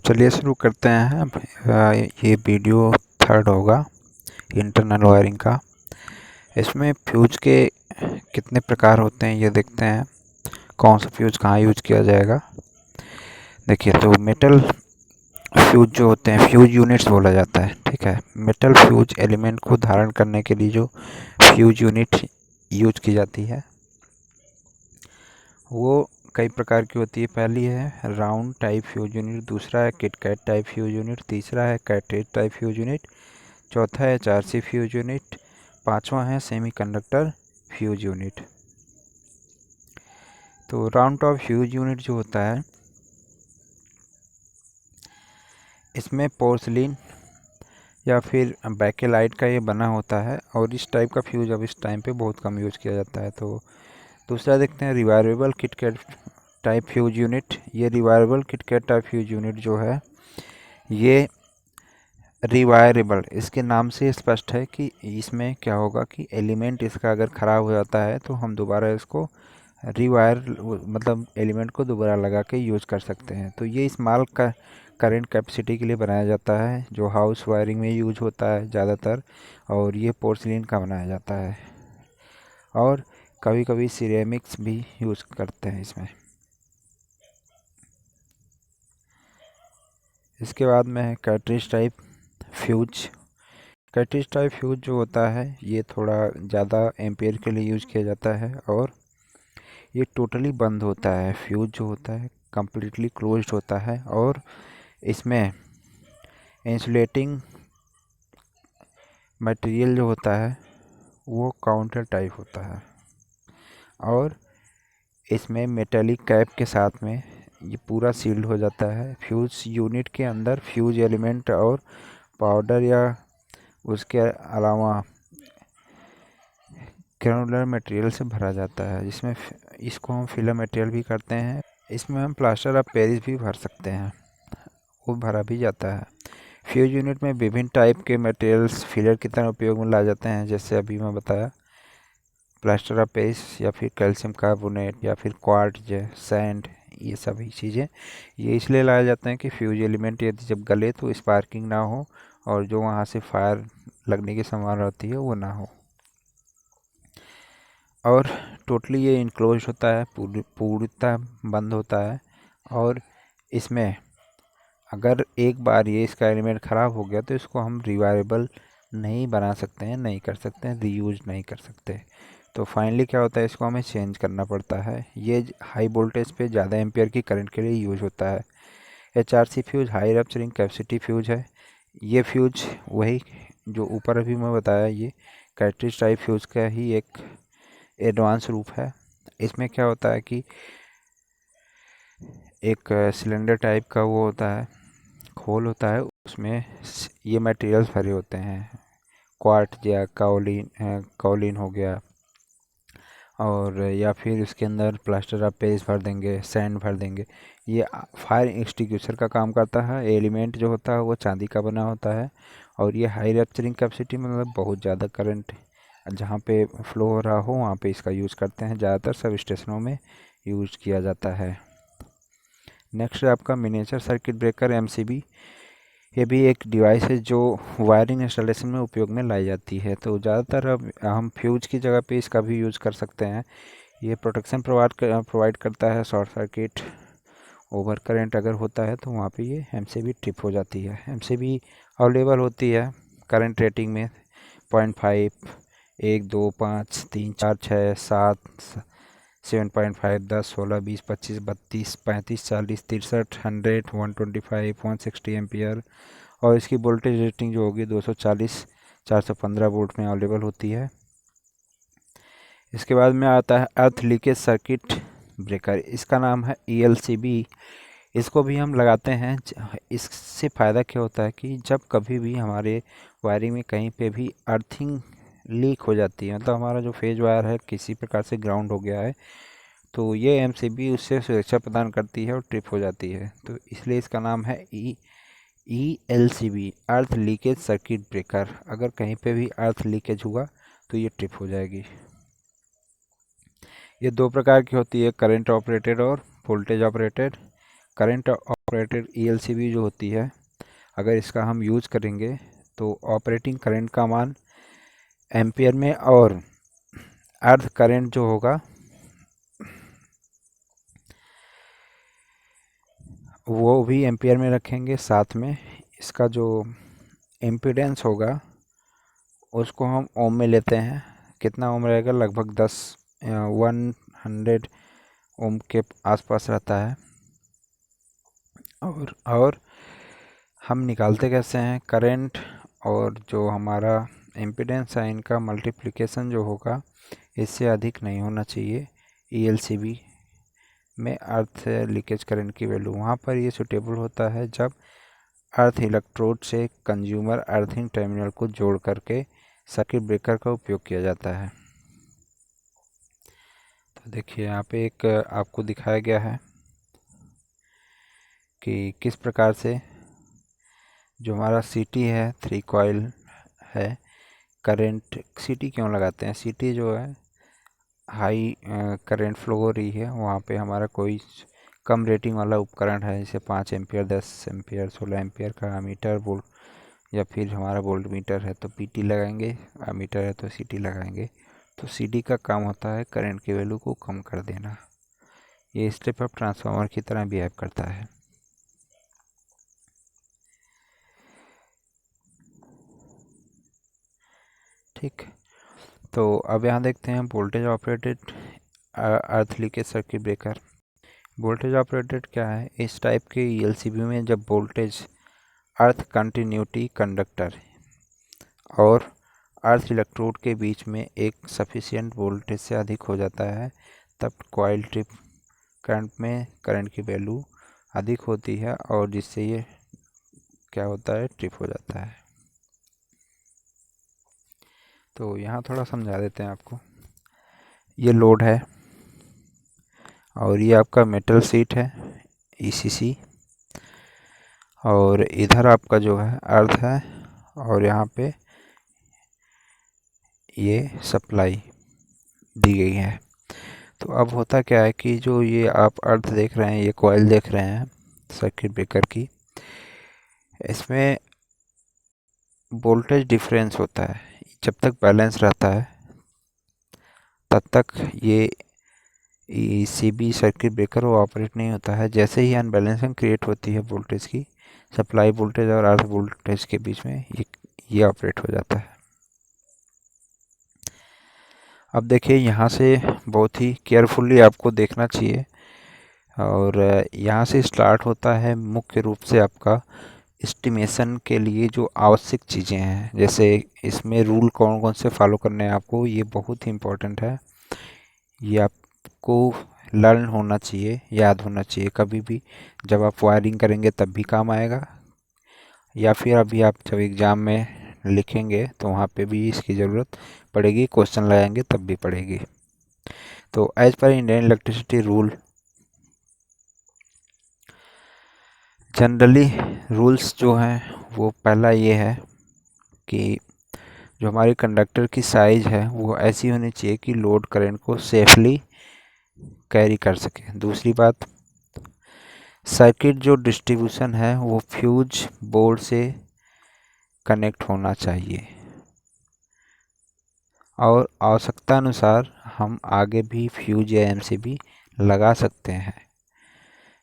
चलिए शुरू करते हैं। ये वीडियो थर्ड होगा इंटरनल वायरिंग का। इसमें फ्यूज के कितने प्रकार होते हैं ये देखते हैं, कौन सा फ्यूज कहाँ यूज किया जाएगा। देखिए, तो मेटल फ्यूज जो होते हैं फ्यूज यूनिट्स बोला जाता है, ठीक है। मेटल फ्यूज एलिमेंट को धारण करने के लिए जो फ्यूज यूनिट यूज की जाती है वो कई प्रकार की होती है। पहली है राउंड टाइप फ्यूज यूनिट, दूसरा है किटकैट टाइप फ्यूज यूनिट, तीसरा है कैटरेज टाइप फ्यूज यूनिट, चौथा है HRC फ्यूज यूनिट, पांचवा है सेमीकंडक्टर फ्यूज यूनिट। तो राउंड टॉप फ्यूज यूनिट जो होता है इसमें पोर्सिलिन या फिर बैकेलाइट का ये बना होता है और इस टाइप का फ्यूज अब इस टाइम पे बहुत कम यूज किया जाता है। तो दूसरा देखते हैं rewirable KitKat type fuse unit. ये rewirable KitKat type fuse unit जो है ये रिवायरेबल, इसके नाम से स्पष्ट है कि इसमें क्या होगा कि एलिमेंट इसका अगर ख़राब हो जाता है तो हम दोबारा इसको रिवायर मतलब एलिमेंट को दोबारा लगा के यूज़ कर सकते हैं। तो ये स्मॉल का करंट कैपेसिटी के लिए बनाया जाता है, जो हाउस वायरिंग में यूज होता है ज़्यादातर, और ये पोर्सिलिन का बनाया जाता है और कभी कभी सिरेमिक्स भी यूज़ करते हैं इसमें। इसके बाद में है cartridge type fuse. Cartridge type fuse जो होता है ये थोड़ा ज़्यादा एम्पेयर के लिए यूज़ किया जाता है और ये टोटली बंद होता है। फ्यूज जो होता है कम्प्लीटली क्लोज्ड होता है और इसमें इंसुलेटिंग मटेरियल जो होता है वो काउंटर टाइप होता है और इसमें मेटेलिक कैप के साथ में ये पूरा सील्ड हो जाता है। फ्यूज यूनिट के अंदर फ्यूज एलिमेंट और पाउडर या उसके अलावा ग्रानुलर मटेरियल से भरा जाता है, जिसमें इसको हम फिलर मटेरियल भी करते हैं। इसमें हम प्लास्टर ऑफ पेरिस भी भर सकते हैं, वो भरा भी जाता है। फ्यूज यूनिट में विभिन्न टाइप के मटेरियल्स फिलर की तरह उपयोग में लाए जाते हैं, जैसे अभी मैं बताया प्लास्टर ऑफ पेरिस या फिर कैल्शियम कार्बोनेट या फिर क्वार्ट्ज, सैंड, ये सभी चीज़ें ये इसलिए लाए जाते हैं कि फ्यूज एलिमेंट यदि जब गले तो स्पार्किंग ना हो और जो वहाँ से फायर लगने की संभावना होती है वो ना हो। और टोटली ये इनक्लोज होता है, पूर्णतः बंद होता है और इसमें अगर एक बार ये इसका एलिमेंट ख़राब हो गया तो इसको हम रिवायरेबल नहीं बना सकते हैं, नहीं कर सकते हैं, रीयूज नहीं कर सकते। तो फाइनली क्या होता है, इसको हमें चेंज करना पड़ता है। ये हाई वोल्टेज पे ज़्यादा एम्पियर की करंट के लिए यूज होता है। HRC fuse high rupturing capacity fuse है। ये फ्यूज वही जो ऊपर अभी मैं बताया, ये कैटरेज टाइप फ्यूज का ही एक एडवांस रूप है। इसमें क्या होता है कि एक सिलेंडर टाइप का वो होता है, खोल होता है, उसमें ये मटेरियल्स भरे होते हैं। क्वार्ट्ज या काओलिन हो गया, और या फिर इसके अंदर प्लास्टर ऑफ पेरिस भर देंगे, सैंड भर देंगे। ये फायर एक्सटिंग्विशर का काम करता है। एलिमेंट जो होता है वो चांदी का बना होता है और ये हाई रप्चरिंग कैपेसिटी मतलब बहुत ज़्यादा करंट जहाँ पे फ्लो हो रहा हो वहाँ पे इसका यूज़ करते हैं। ज़्यादातर सब स्टेशनों में यूज़ किया जाता है। नेक्स्ट है आपका मिनिएचर सर्किट ब्रेकर MCB। ये भी एक डिवाइस है जो वायरिंग इंस्टॉलेशन में उपयोग में लाई जाती है। तो ज़्यादातर अब हम फ्यूज की जगह पे इसका भी यूज़ कर सकते हैं। ये प्रोटेक्शन प्रोवाइड करता है। शॉर्ट सर्किट, ओवर करंट अगर होता है तो वहाँ पे ये MCB ट्रिप हो जाती है। MCB अवेलेबल होती है करंट रेटिंग में 0.5, 1, 2, 5, 3, 4, 6, 7, 7.5, 10, 16, 20, 25, 32, 35, 40, 63, 100, 125, 160 एम्पियर और इसकी वोल्टेज रेटिंग जो होगी 240, 415 वोल्ट में अवेलेबल होती है। इसके बाद में आता है अर्थ लीकेज सर्किट ब्रेकर। इसका नाम है ELCB। इसको भी हम लगाते हैं। इससे फ़ायदा क्या होता है कि जब कभी भी हमारे वायरिंग में कहीं पे भी अर्थिंग लीक हो जाती है, मतलब हमारा जो फेज वायर है किसी प्रकार से ग्राउंड हो गया है, तो ये MCB उससे सुरक्षा प्रदान करती है और ट्रिप हो जाती है। तो इसलिए इसका नाम है ELCB, अर्थ लीकेज सर्किट ब्रेकर। अगर कहीं पे भी अर्थ लीकेज हुआ तो ये ट्रिप हो जाएगी। ये दो प्रकार की होती है, करंट ऑपरेटेड और voltage operated. Current operated ELCB जो होती है, अगर इसका हम यूज़ करेंगे तो ऑपरेटिंग करंट का मान एम्पियर में और अर्थ करंट जो होगा वो भी एम्पियर में रखेंगे। साथ में इसका जो इम्पीडेंस होगा उसको हम ओम में लेते हैं। कितना ओम रहेगा? लगभग 100 ओम के आसपास रहता है। और हम निकालते कैसे हैं? करंट और जो हमारा इम्पीडेंस है इनका मल्टीप्लिकेशन जो होगा इससे अधिक नहीं होना चाहिए। ELCB में अर्थ लीकेज करंट की वैल्यू वहाँ पर ये सुटेबल होता है जब अर्थ इलेक्ट्रोड से कंज्यूमर अर्थिंग टर्मिनल को जोड़ करके सर्किट ब्रेकर का उपयोग किया जाता है। तो देखिए यहाँ पे एक आपको दिखाया गया है कि किस प्रकार से जो हमारा CT है 3 कॉइल है, करंट CT क्यों लगाते हैं? CT जो है हाई करंट फ्लो हो रही है, वहाँ पे हमारा कोई कम रेटिंग वाला उपकरण है जैसे 5 एम्पियर, 10 एम्पियर, 16 एम्पियर का मीटर वोल्ट, या फिर हमारा वोल्ट मीटर है तो PT लगाएंगे, मीटर है तो CT लगाएंगे। तो CD का काम होता है करंट की वैल्यू को कम कर देना। ये स्टेप अप ट्रांसफार्मर की तरह बिहेव करता है। ठीक, तो अब यहाँ देखते हैं वोल्टेज ऑपरेटेड अर्थ leakage circuit breaker. Voltage operated क्या है? इस टाइप के ELCB में जब वोल्टेज अर्थ कंटिन्यूटी कंडक्टर और अर्थ इलेक्ट्रोड के बीच में एक सफिशिएंट वोल्टेज से अधिक हो जाता है तब कॉइल ट्रिप करंट में करंट की वैल्यू अधिक होती है और जिससे ये क्या होता है? ट्रिप हो जाता है। तो यहाँ थोड़ा समझा देते हैं आपको। ये लोड है और ये आपका मेटल सीट है ECC, और इधर आपका जो है अर्थ है और यहाँ पे ये सप्लाई दी गई है। तो अब होता क्या है कि जो ये आप अर्थ देख रहे हैं, ये कॉइल देख रहे हैं सर्किट ब्रेकर की, इसमें वोल्टेज डिफरेंस होता है। जब तक बैलेंस रहता है तब तक ये ECB सर्किट ब्रेकर वो ऑपरेट नहीं होता है। जैसे ही अनबैलेंसिंग क्रिएट होती है वोल्टेज की, सप्लाई वोल्टेज और अर्थ वोल्टेज के बीच में, ये ऑपरेट हो जाता है। अब देखिए यहाँ से बहुत ही केयरफुली आपको देखना चाहिए, और यहाँ से स्टार्ट होता है मुख्य रूप से आपका एस्टिमेशन के लिए जो आवश्यक चीज़ें हैं। जैसे इसमें रूल कौन कौन से फॉलो करने हैं आपको, ये बहुत ही इम्पोर्टेंट है। ये आपको लर्न होना चाहिए, याद होना चाहिए। कभी भी जब आप वायरिंग करेंगे तब भी काम आएगा, या फिर अभी आप जब एग्ज़ाम में लिखेंगे तो वहाँ पे भी इसकी ज़रूरत पड़ेगी, क्वेश्चन लगाएंगे तब भी पड़ेगी। तो as per Indian electricity rule, generally rules जो हैं वो पहला ये है कि जो हमारी कंडक्टर की साइज़ है वो ऐसी होनी चाहिए कि लोड करंट को सेफली कैरी कर सके। दूसरी बात, सर्किट जो डिस्ट्रीब्यूशन है वो फ्यूज बोर्ड से कनेक्ट होना चाहिए, और आवश्यकता अनुसार हम आगे भी फ्यूज या MCB लगा सकते हैं।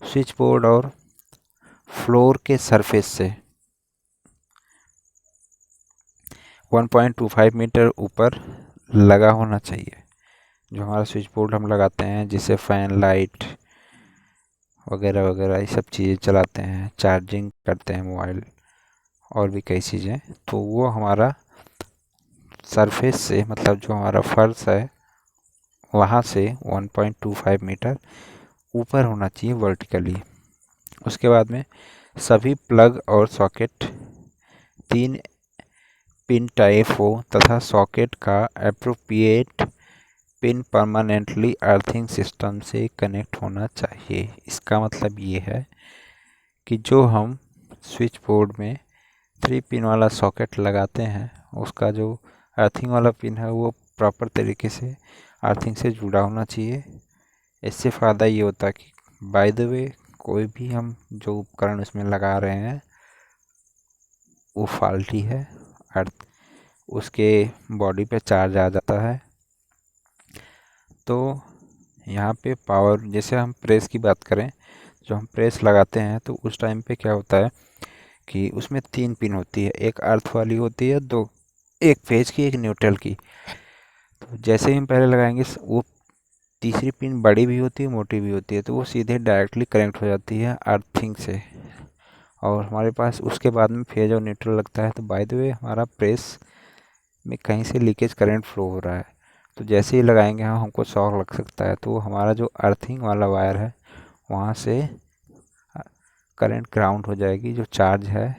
स्विच बोर्ड और फ्लोर के सरफेस से 1.25 मीटर ऊपर लगा होना चाहिए। जो हमारा स्विच बोर्ड हम लगाते हैं, जिससे फ़ैन, लाइट वगैरह वगैरह ये सब चीज़ें चलाते हैं, चार्जिंग करते हैं मोबाइल और भी कई चीज़ें, तो वो हमारा सरफेस से, मतलब जो हमारा फर्श है वहाँ से 1.25 मीटर ऊपर होना चाहिए वर्टिकली। उसके बाद में सभी प्लग और सॉकेट 3 पिन टाइप हो तथा सॉकेट का appropriate pin permanently earthing system से कनेक्ट होना चाहिए। इसका मतलब ये है कि जो हम स्विच बोर्ड में 3 पिन वाला सॉकेट लगाते हैं उसका जो अर्थिंग वाला पिन है वो प्रॉपर तरीके से अर्थिंग से जुड़ा होना चाहिए। इससे फ़ायदा ये होता है कि बाय द वे कोई भी हम जो उपकरण उसमें लगा रहे हैं वो फॉल्टी है, अर्थ उसके बॉडी पे चार्ज आ जाता है। तो यहाँ पे पावर, जैसे हम प्रेस की बात करें, जो हम प्रेस लगाते हैं तो उस टाइम पे क्या होता है कि उसमें 3 पिन होती है, एक अर्थ वाली होती है, दो, एक फेज की, एक न्यूट्रल की। तो जैसे ही हम पहले लगाएंगे वो तीसरी पिन बड़ी भी होती है, मोटी भी होती है, तो वो सीधे डायरेक्टली कनेक्ट हो जाती है अर्थिंग से, और हमारे पास उसके बाद में फेज और न्यूट्रल लगता है। तो बाय द वे हमारा प्रेस में कहीं से लीकेज करंट फ्लो हो रहा है, तो जैसे ही लगाएंगे हम हमको शॉक लग सकता है। तो हमारा जो अर्थिंग वाला वायर है वहाँ से करंट ग्राउंड हो जाएगी, जो चार्ज है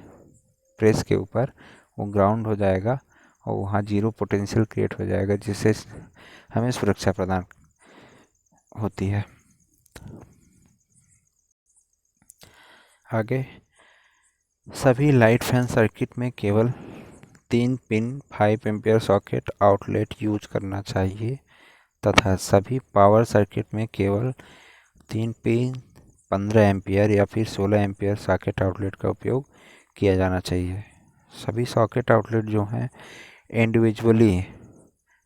प्रेस के ऊपर वो ग्राउंड हो जाएगा और वहाँ जीरो पोटेंशियल क्रिएट हो जाएगा, जिससे हमें सुरक्षा प्रदान होती है। आगे, सभी लाइट फैन सर्किट में केवल 3 pin 5 ampere socket outlet use करना चाहिए, तथा सभी पावर सर्किट में केवल 3 पिन 15 एम्पियर या फिर 16 एम्पियर सॉकेट आउटलेट का उपयोग किया जाना चाहिए। सभी सॉकेट आउटलेट जो हैं इंडिविजुअली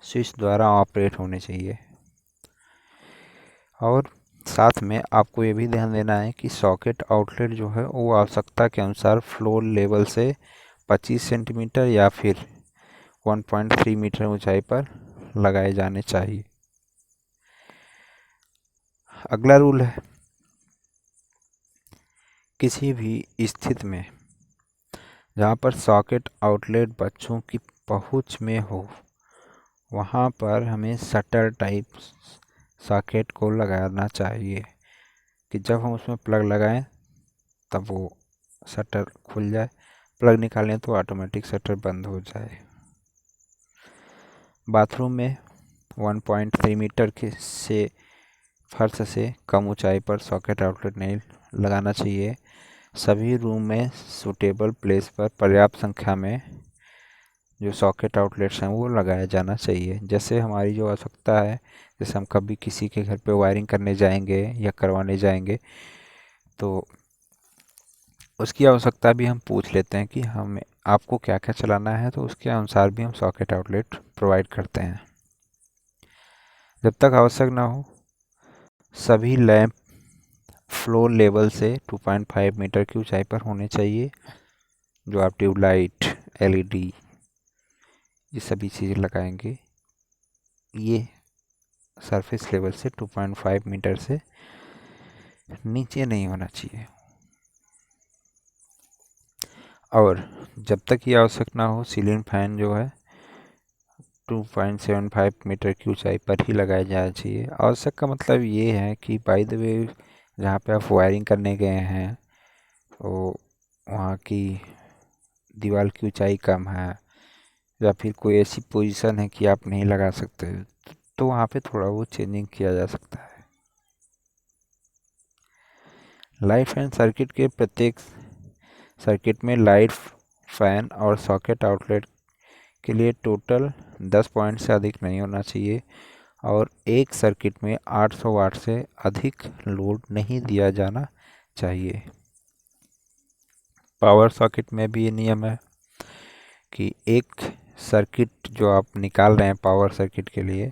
स्विच द्वारा ऑपरेट होने चाहिए। और साथ में आपको ये भी ध्यान देना है कि सॉकेट आउटलेट जो है वो आवश्यकता के अनुसार फ्लोर लेवल से 25 सेंटीमीटर या फिर 1.3 मीटर ऊंचाई पर लगाए जाने चाहिए। अगला रूल है, किसी भी स्थिति में जहाँ पर सॉकेट आउटलेट बच्चों की पहुँच में हो वहाँ पर हमें शटर टाइप सॉकेट को लगाना चाहिए, कि जब हम उसमें प्लग लगाएं तब वो शटर खुल जाए, प्लग निकालें तो ऑटोमेटिक शटर बंद हो जाए। बाथरूम में 1.3 मीटर से फर्श से कम ऊंचाई पर सॉकेट आउटलेट नहीं लगाना चाहिए। सभी रूम में सूटेबल प्लेस पर पर्याप्त संख्या में जो सॉकेट आउटलेट्स हैं वो लगाया जाना चाहिए। जैसे हमारी जो आवश्यकता है, जैसे हम कभी किसी के घर पे वायरिंग करने जाएंगे या करवाने जाएंगे तो उसकी आवश्यकता भी हम पूछ लेते हैं कि हमें आपको क्या क्या चलाना है, तो उसके अनुसार भी हम सॉकेट आउटलेट प्रोवाइड करते हैं। जब तक आवश्यक ना हो सभी लैंप फ्लोर लेवल से 2.5 मीटर की ऊंचाई पर होने चाहिए। जो आप ट्यूबलाइट, एलईडी, ये सभी चीज़ें लगाएंगे ये सरफेस लेवल से 2.5 मीटर से नीचे नहीं होना चाहिए। और जब तक ये आवश्यक ना हो सीलिंग फैन जो है 2.75 मीटर की ऊंचाई पर ही लगाया जाना चाहिए। आवश्यक का मतलब ये है कि बाय द वे जहाँ पे आप वायरिंग करने गए हैं तो वहाँ की दीवार की ऊंचाई कम है या फिर कोई ऐसी पोजीशन है कि आप नहीं लगा सकते, तो वहाँ पे थोड़ा वो चेंजिंग किया जा सकता है। लाइट फैन सर्किट के प्रत्येक सर्किट में लाइट फैन और सॉकेट आउटलेट के लिए टोटल 10 पॉइंट से अधिक नहीं होना चाहिए, और एक सर्किट में 800 वाट से अधिक लोड नहीं दिया जाना चाहिए। पावर सॉकेट में भी ये नियम है कि एक सर्किट जो आप निकाल रहे हैं पावर सर्किट के लिए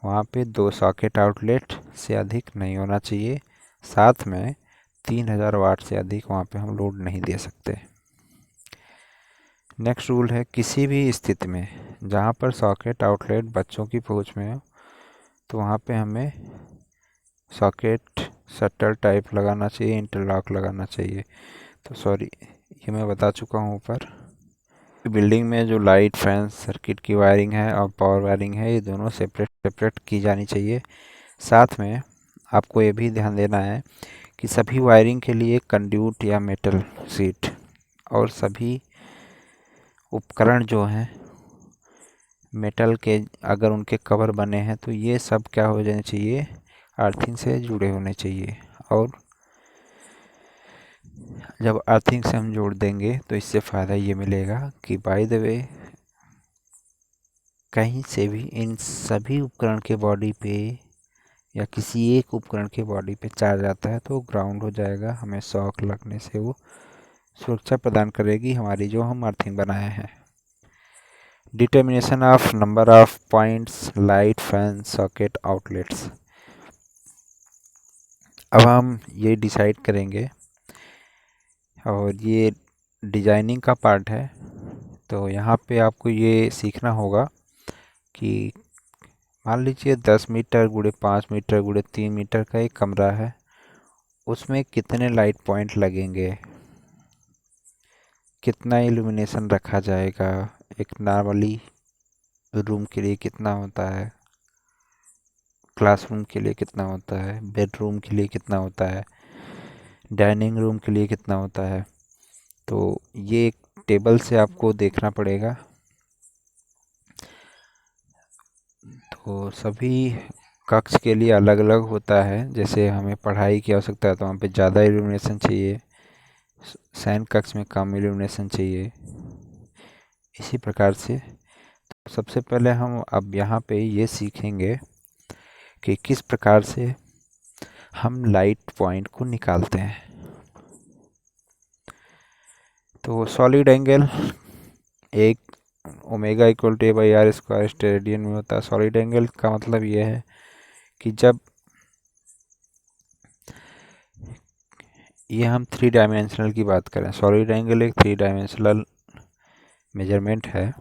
वहाँ पे 2 सॉकेट आउटलेट से अधिक नहीं होना चाहिए, साथ में 3000 वाट से अधिक वहाँ पे हम लोड नहीं दे सकते। नेक्स्ट रूल है, किसी भी स्थिति में जहाँ पर सॉकेट आउटलेट बच्चों की पहुँच में हो तो वहाँ पे हमें सॉकेट शटर टाइप लगाना चाहिए, इंटरलॉक लगाना चाहिए। तो सॉरी, ये मैं बता चुका हूँ ऊपर। बिल्डिंग में जो लाइट फैन सर्किट की वायरिंग है और पावर वायरिंग है ये दोनों सेपरेट सेपरेट की जानी चाहिए। साथ में आपको ये भी ध्यान देना है कि सभी वायरिंग के लिए कंड्यूट या मेटल सीट और सभी उपकरण जो हैं मेटल के अगर उनके कवर बने हैं तो ये सब क्या हो जाने चाहिए, अर्थिंग से जुड़े होने चाहिए। और जब अर्थिंग से हम जोड़ देंगे तो इससे फ़ायदा ये मिलेगा कि बाय द वे कहीं से भी इन सभी उपकरण के बॉडी पे या किसी एक उपकरण के बॉडी पे चार्ज आता है तो ग्राउंड हो जाएगा, हमें शॉक लगने से वो सुरक्षा प्रदान करेगी हमारी जो हम अर्थिंग बनाए हैं। Determination of number of points light fan socket outlets. अब हम ये डिसाइड करेंगे और ये डिजाइनिंग का पार्ट है। तो यहाँ पे आपको ये सीखना होगा कि मान लीजिए 10 मीटर गुणे 5 मीटर गुणे 3 मीटर का एक कमरा है, उसमें कितने लाइट पॉइंट लगेंगे, कितना इल्यूमिनेशन रखा जाएगा, एक नॉर्मली रूम के लिए कितना होता है, क्लासरूम के लिए कितना होता है, बेडरूम के लिए कितना होता है, डाइनिंग रूम के लिए कितना होता है। तो ये एक टेबल से आपको देखना पड़ेगा। तो सभी कक्ष के लिए अलग अलग होता है। जैसे हमें पढ़ाई की आवश्यकता है तो वहाँ पे ज़्यादा इल्यूमिनेशन चाहिए, शयन कक्ष में कम इल्यूमिनेशन चाहिए, इसी प्रकार से। तो सबसे पहले हम अब यहाँ पे ये सीखेंगे कि किस प्रकार से हम लाइट पॉइंट को निकालते हैं। तो सॉलिड एंगल एक omega equal to A by R square steradian में होता है। सॉलिड एंगल का मतलब ये है कि जब ये हम 3 डायमेंशनल की बात करें, सॉलिड एंगल एक 3 डायमेंशनल मेजरमेंट है।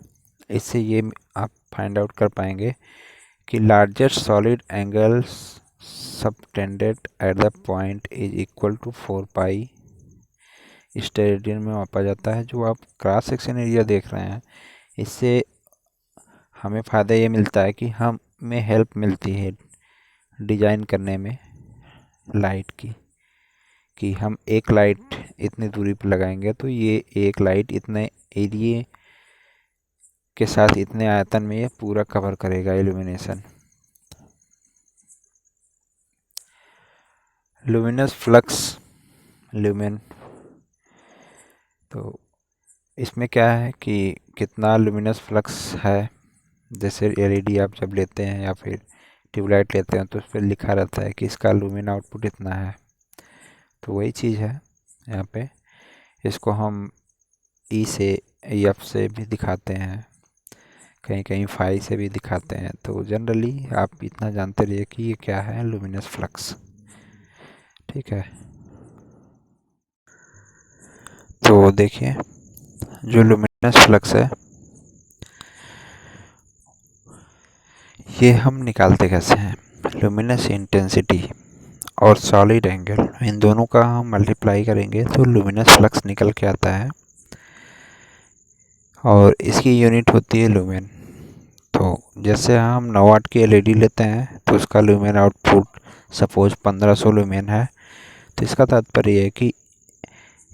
इससे ये आप फाइंड आउट कर पाएंगे कि largest solid angle subtended at the point is equal to 4 pi steradian में मापा जाता है। जो आप क्रॉस सेक्शन एरिया देख रहे हैं, इससे हमें फ़ायदा ये मिलता है कि हमें हेल्प मिलती है डिज़ाइन करने में लाइट की, कि हम एक लाइट इतनी दूरी पर लगाएंगे तो ये एक लाइट इतने एरिए के साथ इतने आयतन में ये पूरा कवर करेगा इल्यूमिनेशन। लुमिनस फ्लक्स ल्यूमेन, तो इसमें क्या है कि कितना लुमिनस फ्लक्स है। जैसे एलईडी आप जब लेते हैं या फिर ट्यूबलाइट लेते हैं तो उस पर लिखा रहता है कि इसका लुमिन आउटपुट इतना है। तो वही चीज़ है यहाँ पे। इसको हम ई से एफ से भी दिखाते हैं, कहीं कहीं फाई से भी दिखाते हैं। तो जनरली आप इतना जानते रहिए कि ये क्या है, लुमिनस फ्लक्स। ठीक है, तो देखिए जो लुमिनस फ्लक्स है ये हम निकालते कैसे हैं। लुमिनस इंटेंसिटी और सॉलिड एंगल, इन दोनों का हम मल्टीप्लाई करेंगे तो लुमिनस फ्लक्स निकल के आता है और इसकी यूनिट होती है लुमेन। तो जैसे हम 9 वाट की एलईडी लेते हैं तो उसका लुमेन आउटपुट सपोज 1500 लुमेन है। तो इसका तात्पर्य है कि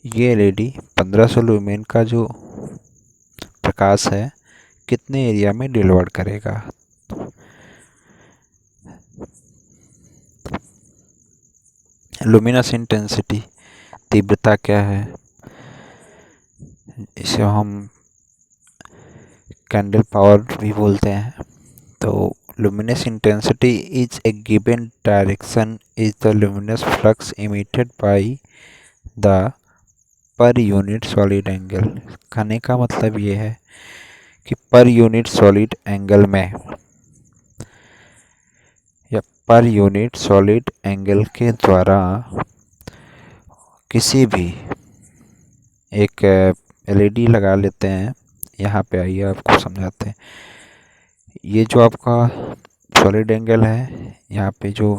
ये एलईडी 1500 लुमेन का जो प्रकाश है कितने एरिया में डिलीवर करेगा। लुमिनस इंटेंसिटी तीव्रता क्या है, इसे हम कैंडल पावर भी बोलते हैं। तो luminous intensity is a given direction is the luminous flux emitted by the per unit solid angle। कहने का मतलब ये है कि पर यूनिट सॉलिड एंगल में या पर यूनिट सॉलिड एंगल के द्वारा किसी भी एक एलईडी लगा लेते हैं। यहाँ पे आइए आपको समझाते हैं। ये जो आपका सॉलिड एंगल है, यहाँ पे जो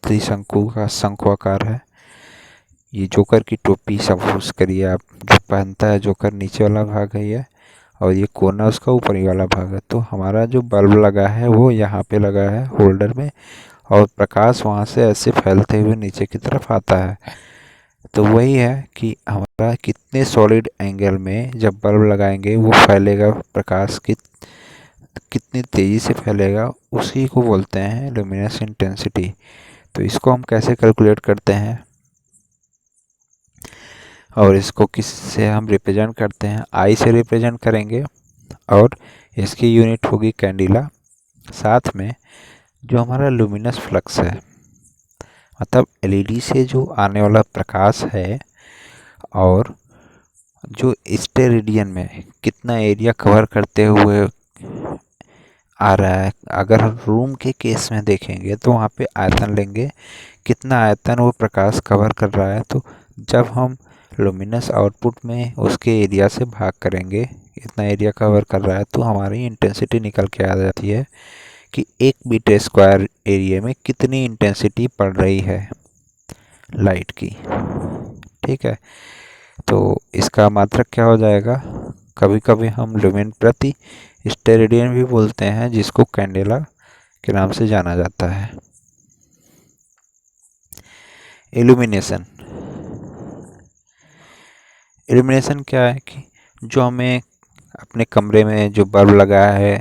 त्रिशंकु का शंक्वाकार है, ये जोकर की टोपी सपोज करिए आप, जो पहनता है जोकर, नीचे वाला भाग है ये, और ये कोना उसका ऊपरी वाला भाग है। तो हमारा जो बल्ब लगा है वो यहाँ पे लगा है होल्डर में, और प्रकाश वहाँ से ऐसे फैलते हुए नीचे की तरफ आता है। तो वही है कि हमारा कितने सॉलिड एंगल में जब बल्ब लगाएंगे वो फैलेगा, प्रकाश कितनी तेज़ी से फैलेगा, उसी को बोलते हैं लुमिनस इंटेंसिटी। तो इसको हम कैसे कैलकुलेट करते हैं और इसको किस से हम रिप्रेजेंट करते हैं, आई से रिप्रेजेंट करेंगे और इसकी यूनिट होगी कैंडिला। साथ में जो हमारा लुमिनस फ्लक्स है, मतलब एलईडी से जो आने वाला प्रकाश है, और जो स्टेरेडियन में कितना एरिया कवर करते हुए आ रहा है। अगर रूम के केस में देखेंगे तो वहाँ पे आयतन लेंगे, कितना आयतन वो प्रकाश कवर कर रहा है। तो जब हम लुमिनस आउटपुट में उसके एरिया से भाग करेंगे, इतना एरिया कवर कर रहा है, तो हमारी इंटेंसिटी निकल के आ जाती है कि 1 मीटर स्क्वायर एरिया में कितनी इंटेंसिटी पड़ रही है लाइट की। ठीक है, तो इसका मात्रक क्या हो जाएगा, कभी कभी हम लुमेन प्रति स्टेरेडियन भी बोलते हैं, जिसको कैंडेला के नाम से जाना जाता है। इल्यूमिनेशन, इल्यूमिनेशन क्या है कि जो हमें अपने कमरे में जो बल्ब लगा है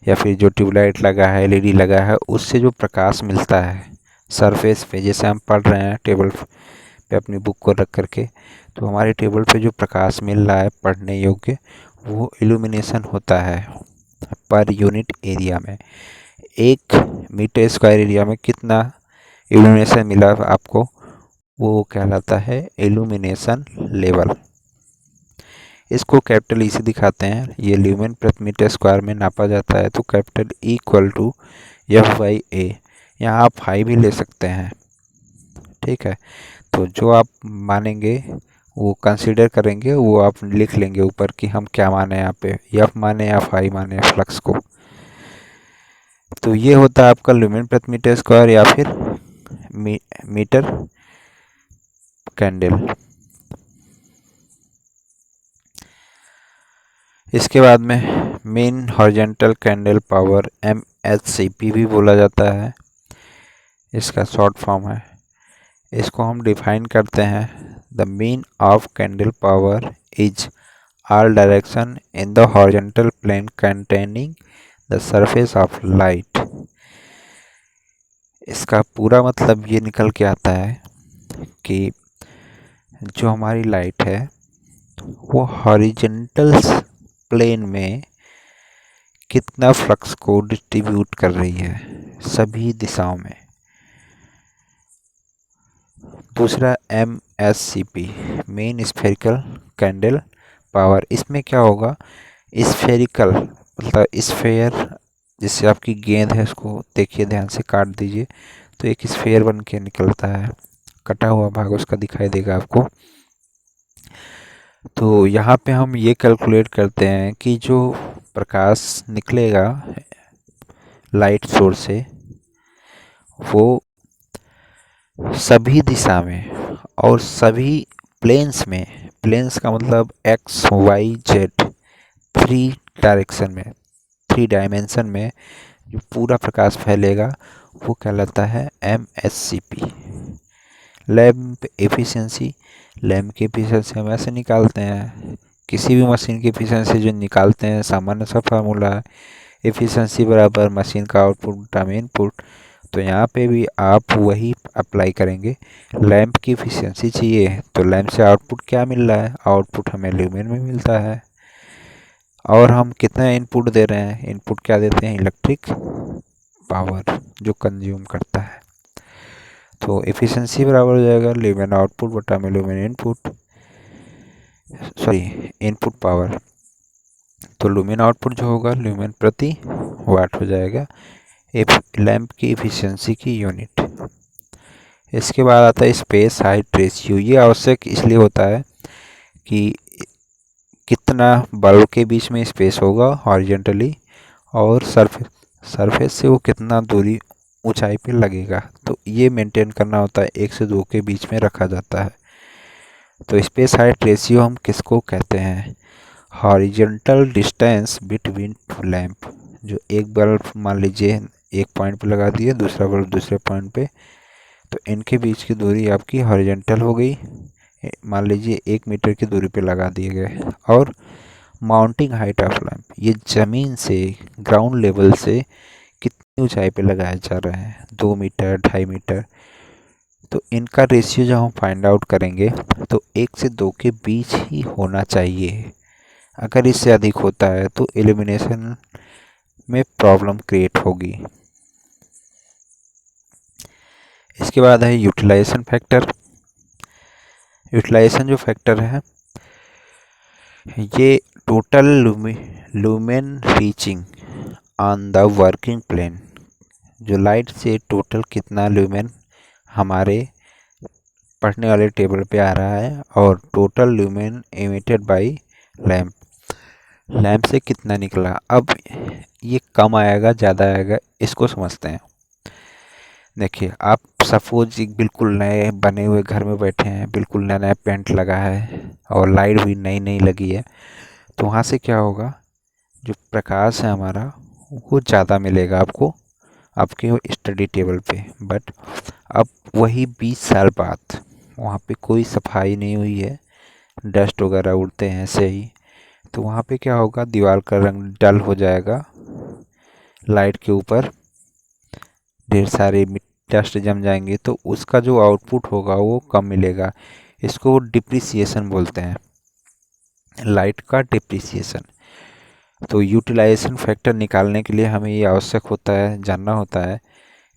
या फिर जो ट्यूबलाइट लगा है, एलईडी लगा है, उससे जो प्रकाश मिलता है सरफेस पे, जैसे हम पढ़ रहे हैं टेबल पे अपनी बुक को रख करके, तो हमारे टेबल पे जो प्रकाश मिल रहा है पढ़ने योग्य, वो इल्यूमिनेशन होता है पर यूनिट एरिया में। 1 मीटर स्क्वायर एरिया में कितना इल्यूमिनेशन मिला आपको, वो कहलाता है इल्यूमिनेशन लेवल। इसको कैपिटल ई से दिखाते हैं, ये ल्यूमेन प्रति मीटर स्क्वायर में नापा जाता है, तो capital E equal to F/A। यहाँ आप हाई भी ले सकते हैं। ठीक है, तो जो आप मानेंगे वो कंसीडर करेंगे, वो आप लिख लेंगे ऊपर कि हम क्या माने यहाँ पे, F माने या हाई माने फ्लक्स को। तो ये होता है आपका ल्यूमेन प्रति मीटर स्क्वायर या फिर मीटर कैंडल। इसके बाद में main horizontal candle power MHCP भी बोला जाता है, इसका शॉर्ट फॉर्म है। इसको हम डिफाइन करते हैं, the mean of candle power is all direction in the horizontal plane containing the surface of light. इसका पूरा मतलब ये निकल के आता है कि जो हमारी लाइट है वो हॉरिजॉन्टल प्लेन में कितना फ्लक्स को डिस्ट्रीब्यूट कर रही है सभी दिशाओं में। दूसरा MSCP main spherical candle power, इसमें क्या होगा, स्फेरिकल मतलब स्फेयर, जिससे आपकी गेंद है उसको देखिए ध्यान से काट दीजिए तो एक स्फेयर बन के निकलता है, कटा हुआ भाग उसका दिखाई देगा आपको। तो यहाँ पे हम ये कैलकुलेट करते हैं कि जो प्रकाश निकलेगा लाइट सोर्स से वो सभी दिशा में और सभी प्लेन्स में, प्लेन्स का मतलब XY Z, 3 डायरेक्शन में, 3 डायमेंशन में जो पूरा प्रकाश फैलेगा वो कहलाता है MSCP। लैंप एफिशिएंसी, लैंप की एफिशिएंसी हम ऐसे निकालते हैं, किसी भी मशीन की एफिशिएंसी जो निकालते हैं सामान्य सा फार्मूला है, एफिशिएंसी बराबर मशीन का आउटपुट टाइम इनपुट। तो यहाँ पे भी आप वही अप्लाई करेंगे। लैंप की एफिशिएंसी चाहिए तो लैंप से आउटपुट क्या मिल रहा है, आउटपुट हमें ल्यूमेन में मिलता है, और हम कितना इनपुट दे रहे हैं, इनपुट क्या देते हैं, इलेक्ट्रिक पावर जो कंज्यूम करता है। तो एफिशिएंसी बराबर हो जाएगा ल्यूमेन आउटपुट बटा में lumen input, sorry input power. तो ल्यूमेन आउटपुट जो होगा ल्यूमेन प्रति वाट हो जाएगा, लैंप की एफिशिएंसी की यूनिट। इसके बाद आता है स्पेस हाइट रेशियो। ये आवश्यक इसलिए होता है कि कितना बल्ब के बीच में स्पेस होगा हॉरिजॉन्टली, और सरफेस से वो कितना दूरी ऊंचाई पे लगेगा, तो ये मेंटेन करना होता है, 1 से 2 के बीच में रखा जाता है। तो स्पेस हाइट रेशियो हम किसको कहते हैं, horizontal distance between two lamp. जो एक बल्ब मान लीजिए एक पॉइंट पे लगा दिए, दूसरा बल्ब दूसरे पॉइंट पे, तो इनके बीच की दूरी आपकी हॉरिजॉन्टल हो गई, मान लीजिए 1 मीटर की दूरी पे लगा दिए गए। और माउंटिंग हाइट ऑफ लैंप, ये ज़मीन से ग्राउंड लेवल से कितनी ऊंचाई पे लगाए जा रहे हैं, 2 मीटर 2.5 मीटर। तो इनका रेशियो जब हम फाइंड आउट करेंगे तो 1 से 2 के बीच ही होना चाहिए। अगर इससे अधिक होता है तो इल्यूमिनेशन में प्रॉब्लम क्रिएट होगी। इसके बाद है यूटिलाइजेशन फैक्टर। यूटिलाइजेशन जो फैक्टर है ये total lumen reaching on the working plane, जो लाइट से टोटल कितना ल्यूमेन हमारे पढ़ने वाले टेबल पे आ रहा है और total lumen emitted by lamp, lamp से कितना निकला। अब ये कम आएगा ज़्यादा आएगा इसको समझते हैं। देखिए आप सपोज एक बिल्कुल नए बने हुए घर में बैठे हैं, बिल्कुल नया नया पेंट लगा है और लाइट भी नई नई लगी है, तो वहाँ से क्या होगा, जो प्रकाश है हमारा वो ज़्यादा मिलेगा आपको आपके स्टडी टेबल पे। बट अब वही 20 साल बाद वहाँ पे कोई सफाई नहीं हुई है, डस्ट वगैरह उड़ते हैं ऐसे ही, तो वहाँ पे क्या होगा, दीवार का रंग डल हो जाएगा, लाइट के ऊपर ढेर सारे डस्ट जम जाएंगे, तो उसका जो आउटपुट होगा वो कम मिलेगा। इसको डिप्रिसिएशन बोलते हैं, लाइट का डिप्रिसिएशन। तो यूटिलाइजेशन फैक्टर निकालने के लिए हमें ये आवश्यक होता है, जानना होता है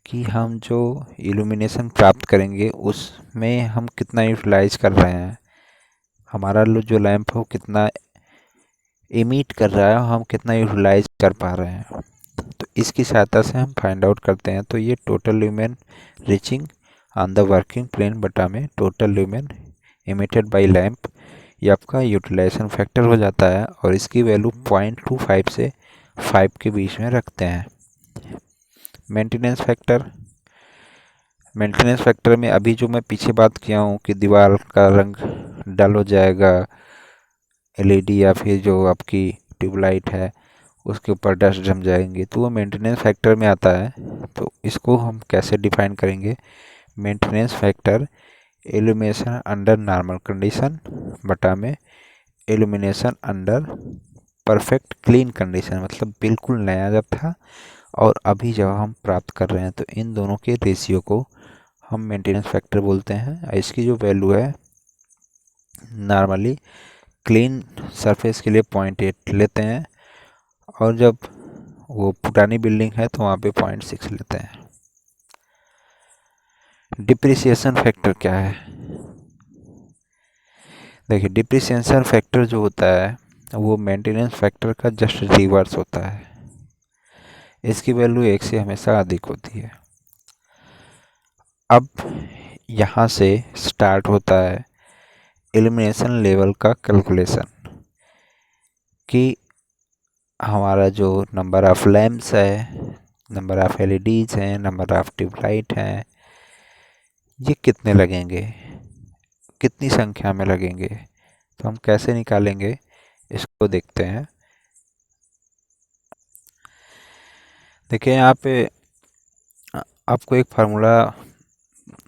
कि हम जो इल्यूमिनेशन प्राप्त करेंगे उसमें हम कितना यूटिलाइज कर रहे हैं, हमारा जो लैंप है वो कितना इमिट कर रहा है, हम कितना यूटिलाइज कर पा रहे हैं। तो इसकी सहायता से हम फाइंड आउट करते हैं। तो ये total lumen reaching on the working plane बटा में total lumen emitted by lamp, ये आपका यूटिलाइजेशन फैक्टर हो जाता है और इसकी वैल्यू 0.25 से 5 के बीच में रखते हैं। मेंटेनेंस फैक्टर, मेंटेनेंस फैक्टर में अभी जो मैं पीछे बात किया हूँ कि दीवार का रंग डल हो जाएगा, एलईडी या फिर जो आपकी ट्यूबलाइट है उसके ऊपर डस्ट जम जाएंगे, तो वो मेंटेनेंस फैक्टर में आता है। तो इसको हम कैसे डिफाइन करेंगे, maintenance factor illumination under normal condition बटा में illumination under perfect clean condition, मतलब बिल्कुल नया जब था और अभी जब हम प्राप्त कर रहे हैं, तो इन दोनों के रेशियो को हम मेंटेनेंस फैक्टर बोलते हैं। इसकी जो वैल्यू है नॉर्मली क्लीन सरफेस के लिए 0.8 लेते हैं और जब वो पुरानी बिल्डिंग है तो वहाँ पे 0.6 लेते हैं। डिप्रिसिएशन फैक्टर क्या है, देखिए डिप्रिसिएशन फैक्टर जो होता है वो मेंटेनेंस फैक्टर का जस्ट रिवर्स होता है। इसकी वैल्यू 1 से हमेशा अधिक होती है। अब यहाँ से स्टार्ट होता है इल्यूमिनेशन लेवल का कैलकुलेशन, कि हमारा जो नंबर ऑफ लैम्प्स है, नंबर ऑफ एलईडीज हैं, नंबर ऑफ ट्यूबलाइट हैं, ये कितने लगेंगे, कितनी संख्या में लगेंगे। तो हम कैसे निकालेंगे इसको देखते हैं। देखिए यहाँ पे आपको एक फार्मूला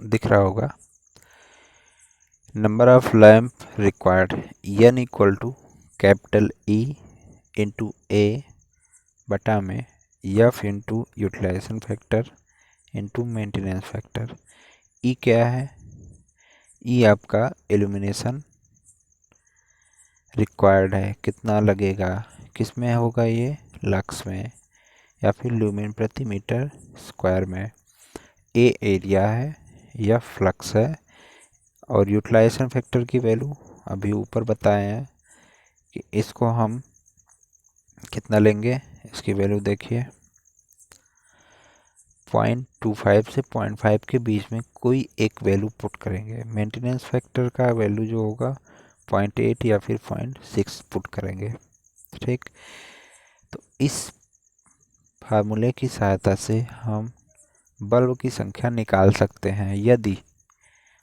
दिख रहा होगा, number of lamp required N equal to capital E into A बटा में F into utilisation factor into maintenance factor. E क्या है, ई आपका इल्यूमिनेशन रिक्वायर्ड है, कितना लगेगा, किस में होगा ये, लक्स में या फिर ल्यूमेन प्रति मीटर स्क्वायर में। ए एरिया है या फ्लक्स है और यूटिलाइजेशन फैक्टर की वैल्यू अभी ऊपर बताए हैं कि इसको हम कितना लेंगे, इसकी वैल्यू देखिए 0.25 से 0.5 के बीच में कोई एक वैल्यू पुट करेंगे। मेंटेनेंस फैक्टर का वैल्यू जो होगा 0.8 या फिर 0.6 पुट करेंगे। ठीक, तो इस फार्मूले की सहायता से हम बल्ब की संख्या निकाल सकते हैं। यदि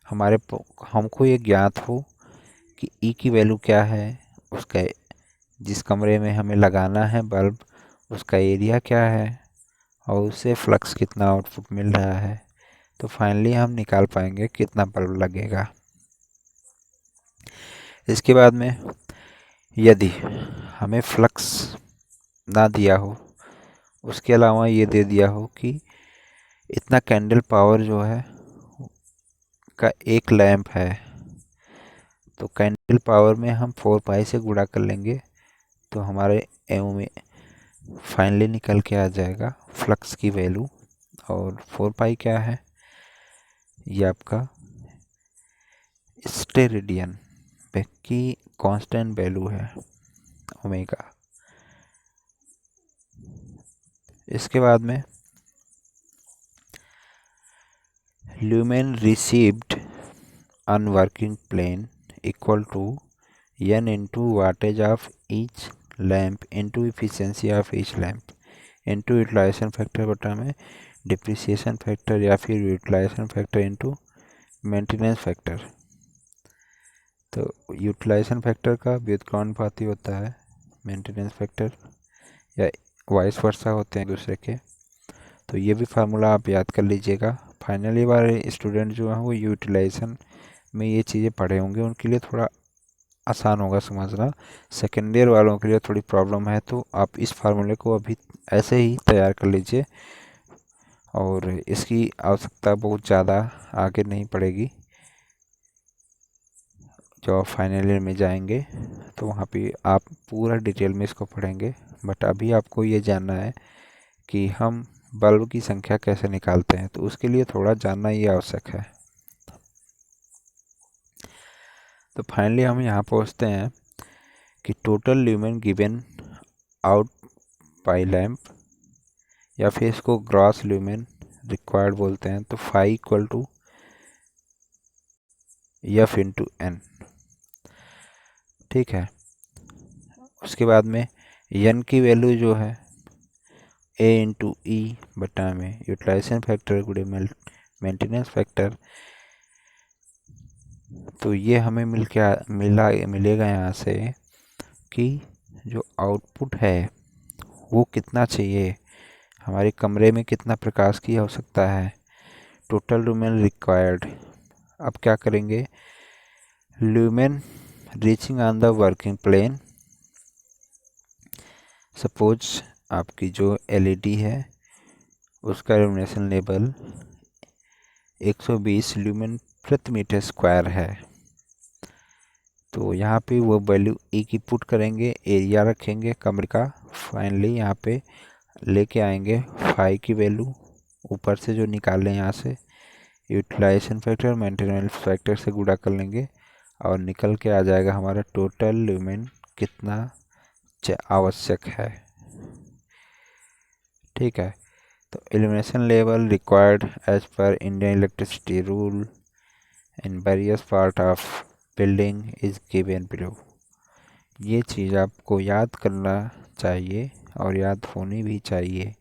हमको ये ज्ञात हो कि ई की वैल्यू क्या है, उसका जिस कमरे में हमें लगाना है बल्ब उसका एरिया क्या है और उससे फ्लक्स कितना आउटपुट मिल रहा है, तो फाइनली हम निकाल पाएंगे कितना बल्ब लगेगा। इसके बाद में यदि हमें फ्लक्स ना दिया हो, उसके अलावा ये दे दिया हो कि इतना कैंडल पावर जो है का एक लैंप है, तो कैंडल पावर में हम 4 पाई से गुणा कर लेंगे, तो हमारे एम में फाइनली निकल के आ जाएगा फ्लक्स की वैल्यू। और 4 पाई क्या है, ये आपका स्टेरेडियन पे की कांस्टेंट वैल्यू है ओमेगा। इसके बाद में lumen received on working plane equal to n into wattage of each lamp into efficiency of each lamp into utilisation factor बटा में डिप्रिसिएशन फैक्टर या फिर utilization factor into maintenance factor. तो utilization factor का व्युत्क्रमानुपाती होता है मेंटेनेंस फैक्टर, या वाइस वर्सा होते हैं दूसरे के। तो ये भी फार्मूला आप याद कर लीजिएगा। फाइनली वाले स्टूडेंट जो हैं वो यूटिलाइजेशन में ये चीज़ें पढ़े होंगे, उनके लिए थोड़ा आसान होगा समझना। सेकेंड ईयर वालों के लिए थोड़ी प्रॉब्लम है, तो आप इस फार्मूले को अभी ऐसे ही तैयार कर लीजिए और इसकी आवश्यकता बहुत ज़्यादा आगे नहीं पड़ेगी। जब आप फाइनल ईयर में जाएंगे तो वहाँ पे आप पूरा डिटेल में इसको पढ़ेंगे। बट अभी आपको ये जानना है कि हम बल्ब की संख्या कैसे निकालते हैं, तो उसके लिए थोड़ा जानना ये आवश्यक है। तो फाइनली हम यहाँ पहुँचते हैं कि total lumen given out by lamp, या फिर इसको ग्रॉस ल्यूमेन रिक्वायर्ड बोलते हैं। तो phi equal to F into N, ठीक है। उसके बाद में एन की वैल्यू जो है ए इंटू ई बटा में यूटिलाइजेशन फैक्टर गुणे मेंटेनेंस फैक्टर। तो ये हमें मिलेगा यहाँ से कि जो आउटपुट है वो कितना चाहिए, हमारे कमरे में कितना प्रकाश की आवश्यकता है, टोटल ल्यूमेन रिक्वायर्ड। अब क्या करेंगे, lumen reaching on the working plane. Suppose आपकी जो एलईडी है उसका इल्यूमिनेशन लेवल 120 ल्यूमेन प्रति मीटर स्क्वायर है। तो यहाँ पे वो वैल्यू ई की पुट करेंगे, एरिया रखेंगे कमरे का। फाइनली यहाँ पे लेके आएंगे फाई की वैल्यू ऊपर से जो निकालें यहाँ से, यूटिलाइजेशन फैक्टर मेंटेनेंस फैक्टर से गुणा कर लेंगे और निकल के आ जाएगा हमारा टोटल ल्यूमेन कितना आवश्यक है, ठीक है। तो illumination level required as per Indian electricity rule in various part of building is given below. ये चीज़ आपको याद करना चाहिए और याद होनी भी चाहिए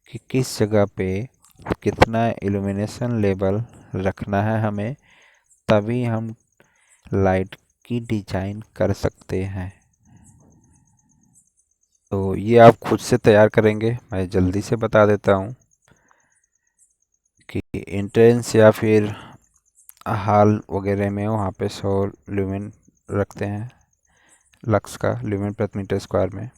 कि किस जगह पे कितना इल्यूमिनेशन लेवल रखना है हमें, तभी हम लाइट की डिजाइन कर सकते हैं। तो ये आप खुद से तैयार करेंगे। मैं जल्दी से बता देता हूँ कि एंट्रेंस या फिर हॉल वगैरह में वहाँ पे 100 ल्यूमेन रखते हैं, लक्स का ल्यूमेन प्रति मीटर स्क्वायर में।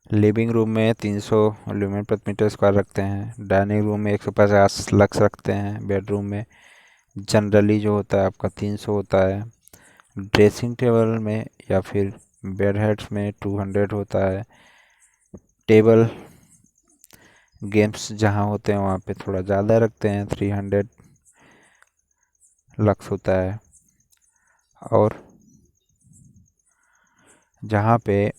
लिविंग रूम में 300 ल्यूमेन प्रति मीटर स्क्वायर रखते हैं। डाइनिंग रूम में 150 लक्स रखते हैं। बेडरूम में जनरली जो होता है आपका 300 होता है। ड्रेसिंग टेबल में या फिर बेड हेड्स में 200 होता है। टेबल गेम्स जहाँ होते हैं वहाँ पे थोड़ा ज़्यादा रखते हैं, 300 लक्स होता है। और जहाँ पे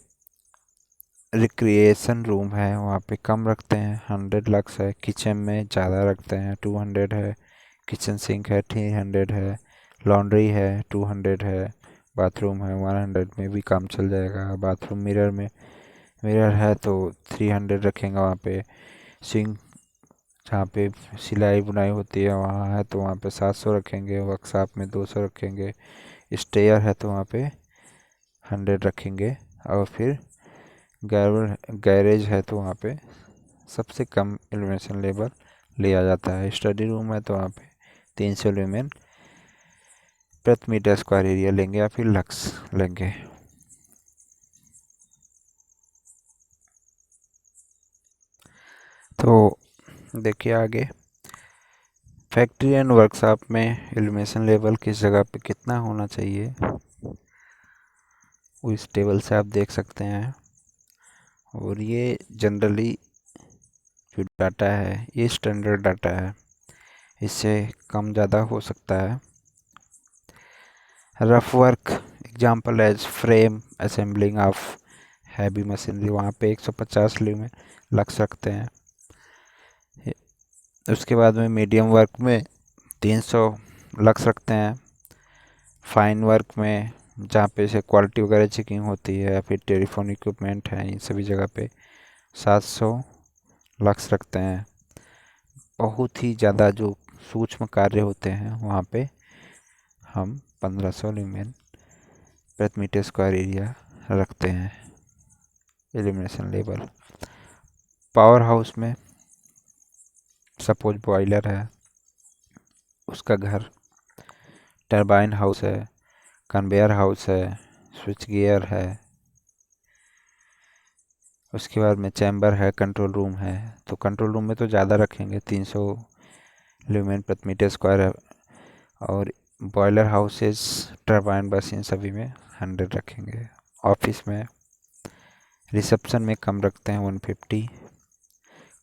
रिक्रिएशन रूम है वहाँ पे कम रखते हैं, 100 लक्स है। किचन में ज़्यादा रखते हैं, 200 है। किचन सिंक है 300 है। लॉन्ड्री है 200 है। बाथरूम है 100 में भी काम चल जाएगा। बाथरूम मिरर है तो 300 रखेंगे वहाँ पे। सिंक जहाँ पे सिलाई बुनाई होती है वहाँ है तो वहाँ पे 700 रखेंगे। वर्कशॉप में 200 रखेंगे। स्टेयर है तो वहाँ पे 100 रखेंगे। और फिर गैरेज है तो वहाँ पे सबसे कम इल्यूमिनेशन लेवल लिया जाता है। स्टडी रूम है तो वहाँ पे 300 ल्यूमेन प्रति मीटर स्क्वायर एरिया लेंगे या फिर लक्स लेंगे। तो देखिए आगे, फैक्ट्री एंड वर्कशॉप में इल्यूमिनेशन लेवल किस जगह पे कितना होना चाहिए वो इस टेबल से आप देख सकते हैं। और ये जनरली जो डाटा है ये स्टैंडर्ड डाटा है। इससे कम ज़्यादा हो सकता है। Rough work example as frame assembling of heavy machinery, वहाँ पे 150 ल्यूमेन लग सकते हैं। उसके बाद में मीडियम वर्क में 300 लग सकते हैं। फाइन वर्क में जहाँ पे से क्वालिटी वगैरह चेकिंग होती है या फिर टेलीफोन इक्विपमेंट है, इन सभी जगह पे 700 लग सकते हैं। बहुत ही ज़्यादा जो सूक्ष्म कार्य होते हैं वहाँ पे हम 1500 ल्यूमेन प्रति मीटर स्क्वायर एरिया रखते हैं इल्यूमिनेशन लेवल। पावर हाउस में सपोज बॉयलर है, उसका घर, टरबाइन हाउस है, कन्वेयर हाउस है, स्विच गियर है, उसके बाद में चैम्बर है, कंट्रोल रूम है। तो कंट्रोल रूम में तो ज़्यादा रखेंगे, 300 ल्यूमेन प्रति मीटर स्क्वायर है। और बॉयलर हाउसेस, टरबाइन, बस इन सभी में 100 रखेंगे। ऑफिस में रिसेप्शन में कम रखते हैं, 150।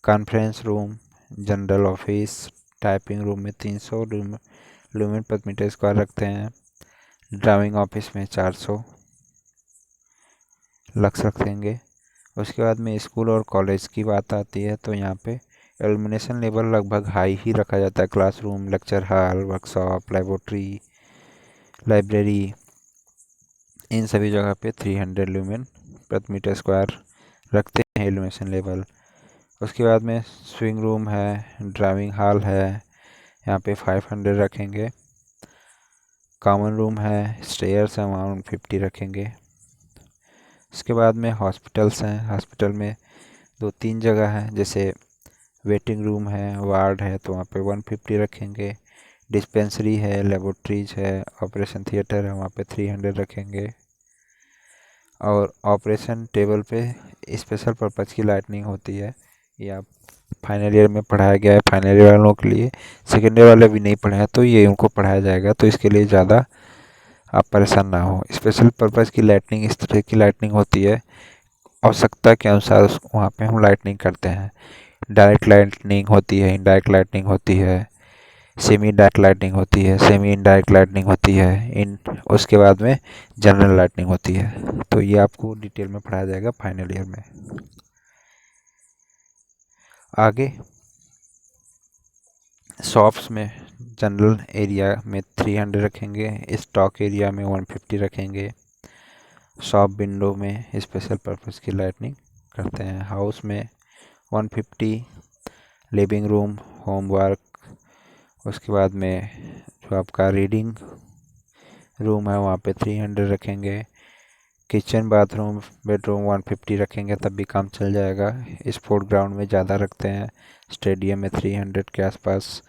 Conference room, general office, typing room में 300 ल्यूमेन प्रति मीटर स्क्वायर रखते हैं। ड्राइंग ऑफिस में 400 लग सकेंगे। उसके बाद में स्कूल और कॉलेज की बात आती है तो यहाँ पे इल्यूमिनेशन लेवल लगभग हाई ही रखा जाता है। Classroom, lecture hall, workshop, laboratory, library, इन सभी जगह पे 300 ल्यूमेन प्रति मीटर स्क्वायर रखते हैं इल्यूमिनेशन लेवल। उसके बाद में स्विंग रूम है, ड्राइविंग हॉल है, यहाँ पे 500 रखेंगे। कॉमन रूम है, स्टेयर्स है, वहाँ 150 रखेंगे। उसके बाद में हॉस्पिटल्स हैं, हॉस्पिटल में 2-3 जगह है, जैसे वेटिंग रूम है, वार्ड है, तो वहाँ पे 150 रखेंगे। डिस्पेंसरी है, लेबोरेटरीज है, ऑपरेशन थिएटर है, वहाँ पे 300 रखेंगे। और ऑपरेशन टेबल पे स्पेशल पर्पज़ की लाइटनिंग होती है, ये आप फाइनल ईयर में पढ़ाया गया है फाइनल ईयर वालों के लिए। सेकेंड ईयर वाले भी नहीं पढ़े हैं तो ये उनको पढ़ाया जाएगा, तो इसके लिए ज़्यादा आप परेशान ना हो। स्पेशल पर्पज़ की लाइटनिंग इस तरह की लाइटनिंग होती है, आवश्यकता के अनुसार वहाँ पे हम लाइटनिंग करते हैं। डायरेक्ट लाइटनिंग होती है, इनडायरेक्ट लाइटनिंग होती है, सेमी डायरेक्ट लाइटनिंग होती है, सेमी इनडायरेक्ट लाइटनिंग होती है, इन उसके बाद में जनरल लाइटनिंग होती है। तो ये आपको डिटेल में पढ़ाया जाएगा फाइनल ईयर में। आगे शॉप्स में जनरल एरिया में 300 रखेंगे, स्टॉक एरिया में 150 रखेंगे। शॉप विंडो में स्पेशल पर्पज़ की लाइटनिंग करते हैं। हाउस में 150, लिविंग रूम, होमवर्क, उसके बाद में जो आपका रीडिंग रूम है वहाँ पे 300 रखेंगे। किचन, बाथरूम, बेडरूम 150 रखेंगे, तब भी काम चल जाएगा। स्पोर्ट ग्राउंड में ज़्यादा रखते हैं, स्टेडियम में 300 के आसपास।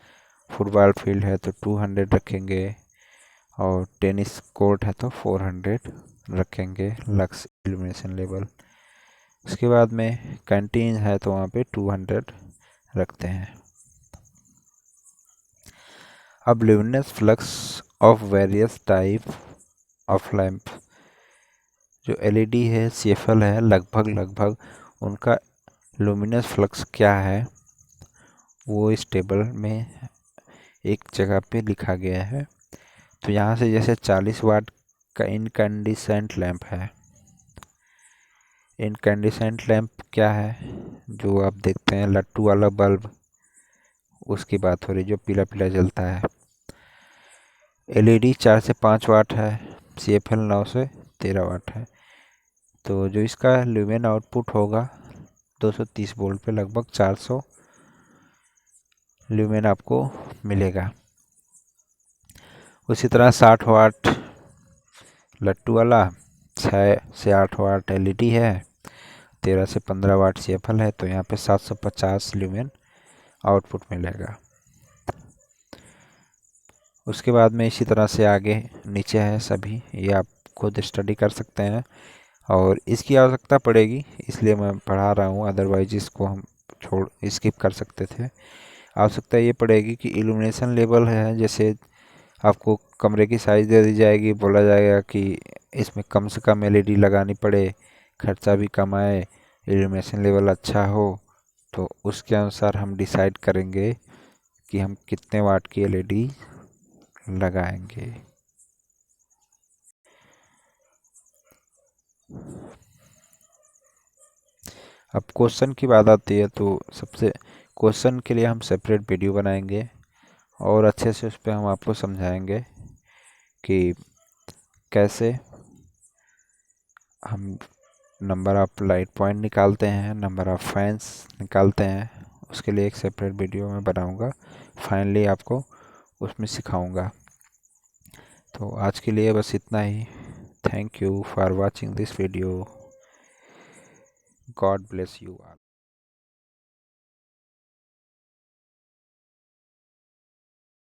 फुटबॉल फील्ड है तो 200 रखेंगे, और टेनिस कोर्ट है तो 400 रखेंगे लक्स इल्यूमिनेशन लेवल। उसके बाद में कैंटीन है तो वहाँ पे 200 रखते हैं। अब luminous flux of various type of lamp, जो एलईडी है, सीएफएल है, लगभग उनका लुमिनस फ्लक्स क्या है वो इस टेबल में एक जगह पे लिखा गया है। तो यहाँ से जैसे 40 वाट का इनकैंडिसेंट लैंप है। इनकैंडिसेंट लैंप क्या है, जो आप देखते हैं लट्टू वाला बल्ब, उसकी बात हो रही, जो पीला पीला जलता है। एलईडी 4 से 5 वाट है, सीएफएल 9 से 13 वाट है। तो जो इसका ल्यूमेन आउटपुट होगा 230 वोल्ट पे लगभग 400 ल्यूमेन आपको मिलेगा। उसी तरह 60 वाट लट्टू वाला, 6 से 8 वाट एलईडी है, 13 से 15 वाट सीएफएल है, तो यहाँ पे 750 ल्यूमेन आउटपुट मिलेगा। उसके बाद में इसी तरह से आगे नीचे है सभी, ये आप खुद स्टडी कर सकते हैं, और इसकी आवश्यकता पड़ेगी इसलिए मैं पढ़ा रहा हूँ, अदरवाइज इसको हम छोड़ स्किप कर सकते थे। आवश्यकता ये पड़ेगी कि इल्यूमिनेशन लेवल है, जैसे आपको कमरे की साइज़ दे दी जाएगी, बोला जाएगा कि इसमें कम से कम एलईडी लगानी पड़े, खर्चा भी कम आए, इल्यूमिनेशन लेवल अच्छा हो, तो उसके अनुसार हम डिसाइड करेंगे कि हम कितने वाट की एलईडी लगाएंगे। अब क्वेश्चन की बात आती है, तो सबसे क्वेश्चन के लिए हम सेपरेट वीडियो बनाएंगे और अच्छे से उस पर हम आपको समझाएंगे कि कैसे हम नंबर ऑफ लाइट पॉइंट निकालते हैं, नंबर ऑफ फैंस निकालते हैं। उसके लिए एक सेपरेट वीडियो मैं बनाऊंगा, फाइनली आपको उसमें सिखाऊंगा। तो आज के लिए बस इतना ही। Thank you for watching this video. God bless you all.